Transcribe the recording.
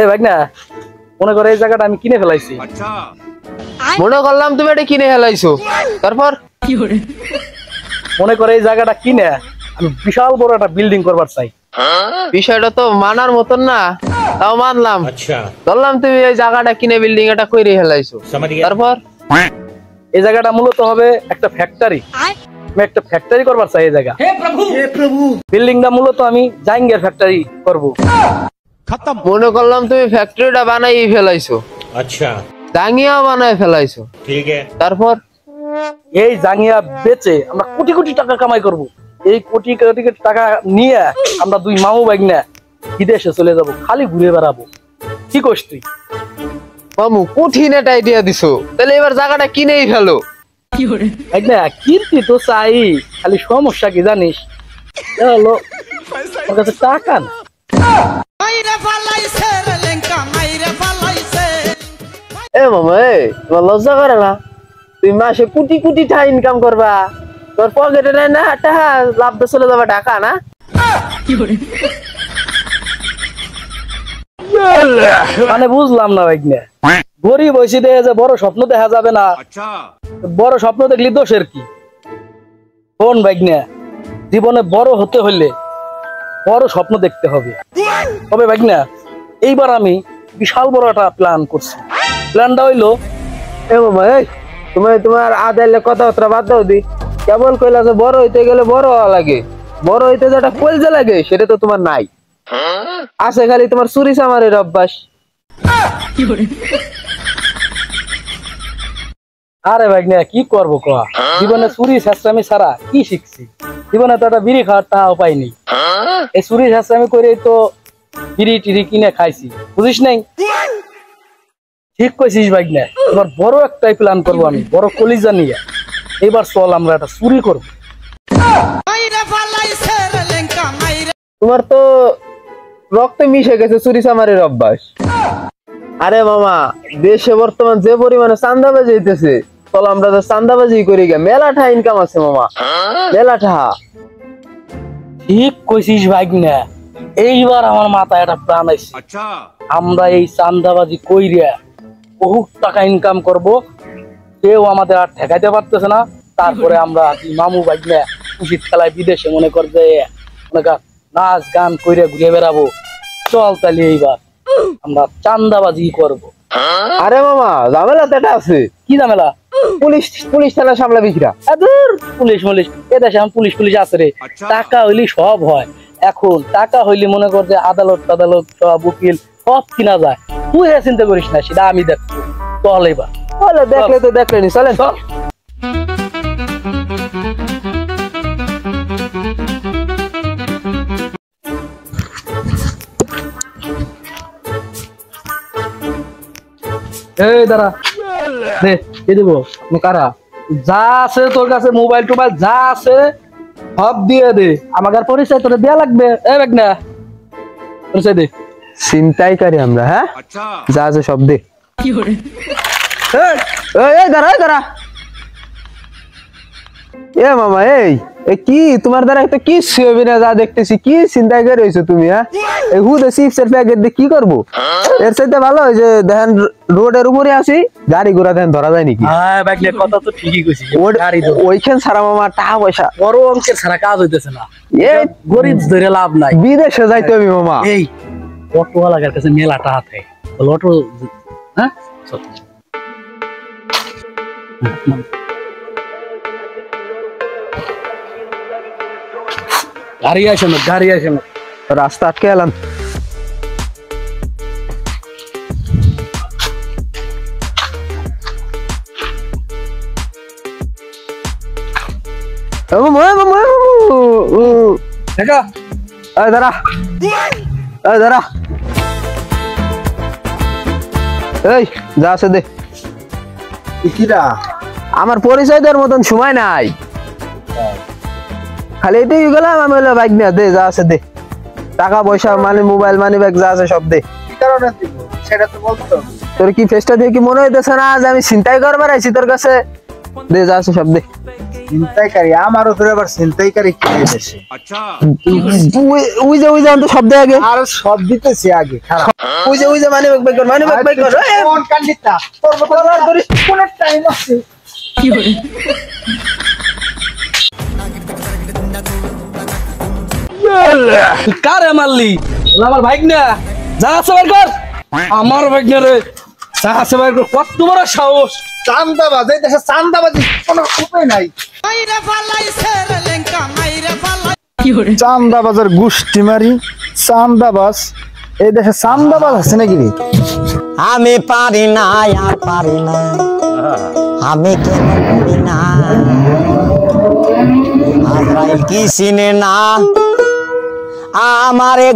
এ ভাই না মনে করে এই জায়গাটা আমি কিনে ফেলাইছি। মনে করলাম তুমি এটা কিনে ফেলাইছো, তারপর মনে করে এই জায়গাটা কিনে আমি বিশাল বড় একটা বিল্ডিং করবার চাই। বিষয়টা তো মানার মতন না, তাও মানলাম। ধরলাম তুমি এই জায়গাটা কিনে বিল্ডিং এটা করে ফেলাইছো, তারপর এই জায়গাটা মূলত হবে একটা ফ্যাক্টরি। আমি একটা ফ্যাক্টরি করবার চাই এই জায়গা। হে প্রভু বিল্ডিংটা মূলত আমি জাইঙ্গের ফ্যাক্টরি করব। মনে করলাম তুমি ফ্যাক্টরিটা বানাই ফেলাইছো, अच्छा জাঙ্গিয়া বানাই ফেলাইছো, ठीक है। তারপর এই জাঙ্গিয়া বেচে আমরা কোটি কোটি টাকা কামাই করব। এই কোটি কোটি টাকা নিয়ে আমরা দুই মামু ভাগ্না বিদেশে চলে যাব, খালি ঘুরে বেড়াবো। কি করিস তুই? মামু কঠিন একটা আইডিয়া দিছো, তাহলে এবার জায়গাটা কিনেই ফেলো। ভাগ্না কিনতে তো চাই, খালি সমস্যা কি জানিস? হলো ওর কাছে টাকা না। এ মামা তোমার লজ্জা করে না? তুমি মাসে কোটি কোটি টাকা ইনকাম করবা, তোর পকেটে নাই না টাকা, লাভ দিয়ে চলে যাবা ঢাকা না? মানে বুঝলাম না ভাগ্না, গরিব হয়েছি দেখে যে বড় স্বপ্ন দেখা যাবে না? বড় স্বপ্ন দেখলি দোষের কি? কোন ভাগ্না, জীবনে বড় হতে হলে বড় স্বপ্ন দেখতে হবে। তবে ভাগ্না এইবার আমি বিশাল বড় একটা প্ল্যান করছি। প্ল্যানটা হইলো, এ মামা তুমি তোমার আদাইলে কথাবার্তা বাদ দাও দি। কেবল কইলা যে বড় হইতে গেলে বড় হওয়া লাগে, বড় হইতে যেটা কলজা লাগে সেটা তো তোমার নাই, আছে খালি তোমার চুরি চামারের অভ্যাস। আরে ভাগ্না কি করবো ক? জীবনে চুরি ছেঁচড়ামি ছাড়া কি শিখছি? জীবনে তো একটা বিড়ি খাওয়ার টাকাও পাইনি। এই চুরি ছেঁচড়ামি করে তো বিড়ি টিড়ি কিনে খাইছি, বুঝিস নাই? ঠিক কইছিস ভাগ্না, এবার বড় একটাই প্ল্যান করবো আমি, বড় কলিজা নিয়ে। এবার চল আমরা একটা চুরি করবো। তোমার তো রক্তে মিশে গেছে চুরি চামারের অভ্যাস। আরে মামা দেশে বর্তমান যে পরিমাণে চান্দাবাজি হইতেছে, চলো আমরা তো চান্দাবাজি করি গে, মেলাটা ইনকাম আছে মামা, মেলাটা। ঠিক কইছিস ভাগ্না, এইবার আমার মাথায় একটা প্ল্যান আইছে। আমরা এই চান্দাবাজি কইরা বহুত টাকা ইনকাম করব, কেউ আমাদের আর ঠেকাইতে পারতেছে না। তারপরে আমরা মামু ভাগ্না খুশির খেলায় বিদেশে মনে কর যে নাচ গান কইরা ঘুরে বেড়াবো। চল তাহলে এইবার আমরা চান্দাবাজি করব। আরে মামা ঝামেলা তো এটা আছে। কি ঝামেলা? পুলিশ পুলিশ থানা সামলাবি কিরা? পুলিশ মুলিশ এ দেশে এখন পুলিশ পুলিশ আছে রে। টাকা হইলে সব হয়। এখন টাকা হইলে মনে কর যে আদালত আদালত সব উকিল সব কিনা যায়। তুই চিন্তা করিস না, সেটা আমি দেখবো। চল এবার। দেখলে তো দেখলে নি, চলেন। এই দাঁড়া দে, দিয়ে দেবো। কারা যা আছে তোর কাছে, মোবাইল টোবাইল যা আছে সব দিয়ে দে। আমাকে আর পরিচয় তোর দেয়া লাগবে। এই ব্যাগ না, পরিচয় দে। চিন্তাই করি আমরা, হ্যাঁ যা আছে সব দে। দাঁড়া দাঁড়া। এ মামা এই কি তোমার দ্বারা একটা কি হবে না, যা দেখতেছি কি চিন্তাই করে রয়েছো তুমি? হ্যাঁ এই হুদে চিপসের প্যাকেট দিয়ে কি করবো? এর চাইতে ভালো হয় যে দেখেন রোডের উপরে আসি, গাড়ি ঘোড়া দেখেন ধরা যায় নাকি? কথা তো ঠিকই কইছিস। ওইখান ছাড়া মামা টাকা পয়সা বড় অঙ্কের ছাড়া কাজ হইতেছে না। এই গরিব ধরে লাভ নাই, বিদেশে যাইতে হবে মামা। এই অটোওয়ালার কাছে মেলা টাকা থাকে, অটো হ্যাঁ গাড়ি আসে না, গাড়ি আসে না, রাস্তা আটকে এলাম। দাঁড়া দাঁড়া, এই যা আছে দে। আমার পরিচয় দেওয়ার মতন সময় নাই, খালি এটাই গেলাম আমি। হলো বাইক না, দে যা আছে দে। টাকা পয়সা মানে মোবাইল মানি ব্যাগ যা আছে সব দে। কি কারণে দিব সেটা তো বলতে হবে। তোর কি ফেসটা দিয়ে কি মনে হইতেছে না যে আমি চিন্তাই করবার আইছি তোর কাছে? দে যা আছে সব দে। ছিনতাইকারী আমার উপরে আবার ছিনতাইকারী কি এসেছে? ওই যে তো শব্দ আগে আর সব দিতেছি আগে খারাপ ওই যে মানে বাই কর কোন কান্ডিতা তোর বদল আর ধরিস কোন টাইম আছে তুই কারে মারলি? ওরা আমার বাইক না, যা আছে বাইর কর। আমার বাইক না রে, যা আছে বাইর কর। কত বড় সাহস! চান্দাবাজ এই দেশে চান্দাবাজি কোনো উপায় নাই চান্দাবাজের গোষ্ঠী মারি চান্দাবাজ এই দেশে চান্দাবাজ আছে নাকি রে আমি পারি না আর পারি না আমি কেন পারি না আজরাইল কি চিনে না আমারে